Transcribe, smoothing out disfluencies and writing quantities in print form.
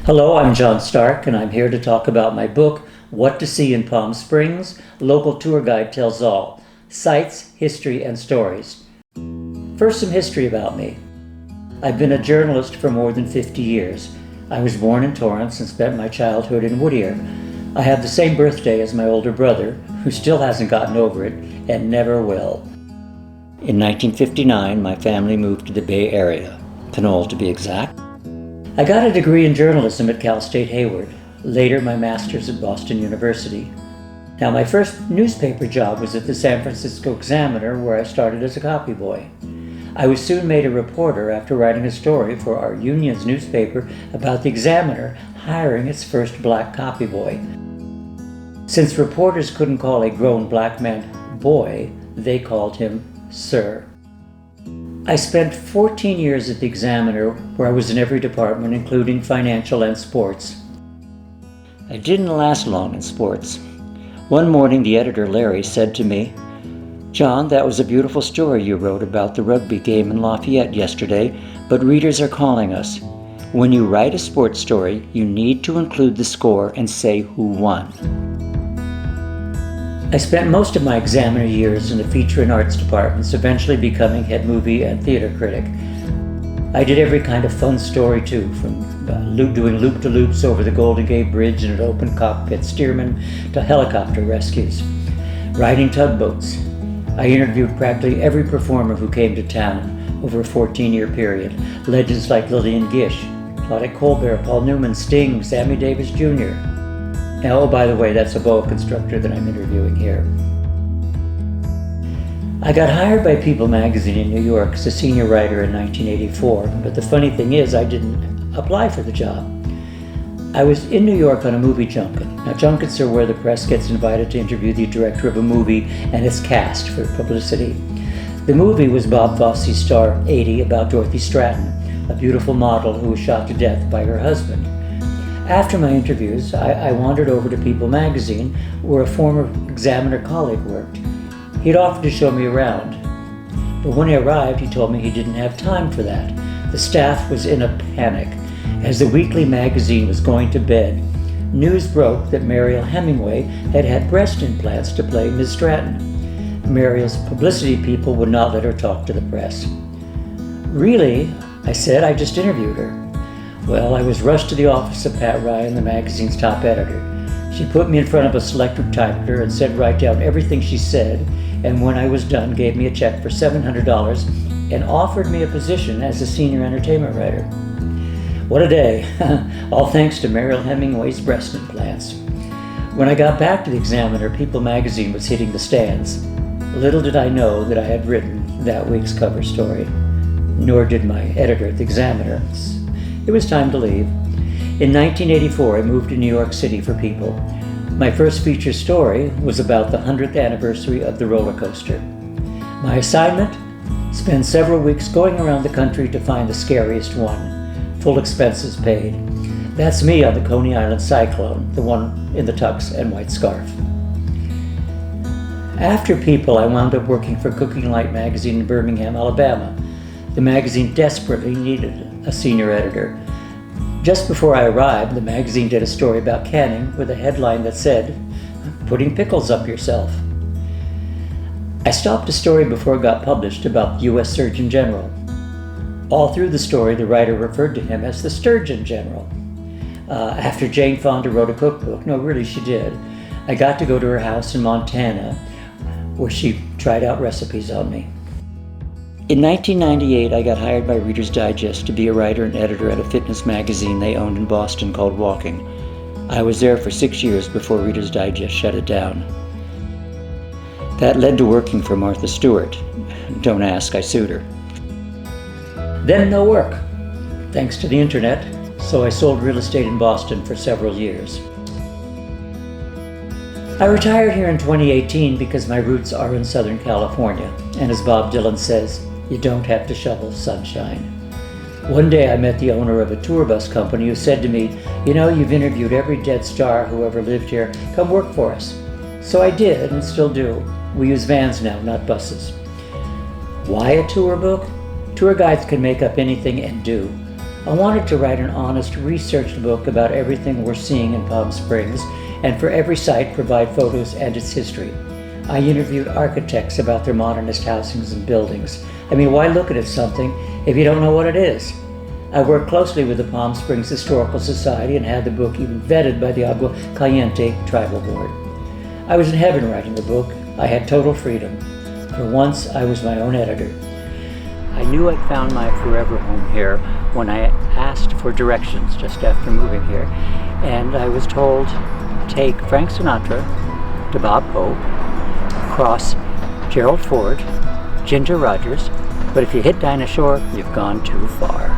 Hello, I'm John Stark, and I'm here to talk about my book, What to See in Palm Springs. Local tour guide tells all. Sights, history, and stories. First, some history about me. I've been a journalist for more than 50 years. I was born in Torrance and spent my childhood in Whittier. I have the same birthday as my older brother, who still hasn't gotten over it and never will. In 1959, my family moved to the Bay Area, Pinole to be exact. I got a degree in journalism at Cal State Hayward, later my master's at Boston University. Now, my first newspaper job was at the San Francisco Examiner, where I started as a copy boy. I was soon made a reporter after writing a story for our union's newspaper about the Examiner hiring its first black copy boy. Since reporters couldn't call a grown black man boy, they called him Sir. I spent 14 years at the Examiner, where I was in every department, including financial and sports. I didn't last long in sports. One morning, the editor, Larry, said to me, "John, that was a beautiful story you wrote about the rugby game in Lafayette yesterday, but readers are calling us. When you write a sports story, you need to include the score and say who won." I spent most of my Examiner years in the feature and arts departments, eventually becoming head movie and theater critic. I did every kind of fun story too, from doing loop-de-loops over the Golden Gate Bridge in an open cockpit steerman to helicopter rescues, riding tugboats. I interviewed practically every performer who came to town over a 14-year period. Legends like Lillian Gish, Claudette Colbert, Paul Newman, Sting, Sammy Davis Jr. Oh, by the way, that's a boa constrictor that I'm interviewing here. I got hired by People magazine in New York as a senior writer in 1984, but the funny thing is I didn't apply for the job. I was in New York on a movie junket. Now, junkets are where the press gets invited to interview the director of a movie and its cast for publicity. The movie was Bob Fosse's star 80 about Dorothy Stratton, a beautiful model who was shot to death by her husband. After my interviews, I wandered over to People magazine, where a former Examiner colleague worked. He'd offered to show me around, but when he arrived, he told me he didn't have time for that. The staff was in a panic. As the weekly magazine was going to bed, news broke that Mariel Hemingway had had breast implants to play Ms. Stratton. Mariel's publicity people would not let her talk to the press. "Really?" I said. "I just interviewed her." Well, I was rushed to the office of Pat Ryan, the magazine's top editor. She put me in front of a selectric typewriter and said write down everything she said, and when I was done, gave me a check for $700 and offered me a position as a senior entertainment writer. What a day, all thanks to Mariel Hemingway's breast implants. When I got back to the Examiner, People magazine was hitting the stands. Little did I know that I had written that week's cover story, nor did my editor at the Examiner. It was time to leave. In 1984, I moved to New York City for People. My first feature story was about the 100th anniversary of the roller coaster. My assignment? Spend several weeks going around the country to find the scariest one. Full expenses paid. That's me on the Coney Island Cyclone, the one in the tux and white scarf. After People, I wound up working for Cooking Light magazine in Birmingham, Alabama. The magazine desperately needed a senior editor. Just before I arrived, the magazine did a story about canning with a headline that said, "Putting pickles up yourself." I stopped the story before it got published about the U.S. Surgeon General. All through the story, the writer referred to him as the Sturgeon General. After Jane Fonda wrote a cookbook, no, really she did, I got to go to her house in Montana, where she tried out recipes on me. In 1998, I got hired by Reader's Digest to be a writer and editor at a fitness magazine they owned in Boston called Walking. I was there for 6 years before Reader's Digest shut it down. That led to working for Martha Stewart. Don't ask, I sued her. Then no work, thanks to the internet, so I sold real estate in Boston for several years. I retired here in 2018 because my roots are in Southern California, and as Bob Dylan says, you don't have to shovel sunshine. One day I met the owner of a tour bus company who said to me, "You know, you've interviewed every dead star who ever lived here. Come work for us." So I did, and still do. We use vans now, not buses. Why a tour book? Tour guides can make up anything and do. I wanted to write an honest, researched book about everything we're seeing in Palm Springs, and for every site provide photos and its history. I interviewed architects about their modernist housings and buildings. I mean, why look at something if you don't know what it is? I worked closely with the Palm Springs Historical Society and had the book even vetted by the Agua Caliente Tribal Board. I was in heaven writing the book. I had total freedom. For once, I was my own editor. I knew I'd found my forever home here when I asked for directions just after moving here, and I was told, take Frank Sinatra to Bob Hope, cross Gerald Ford, Ginger Rogers, but if you hit Dinah Shore, you've gone too far.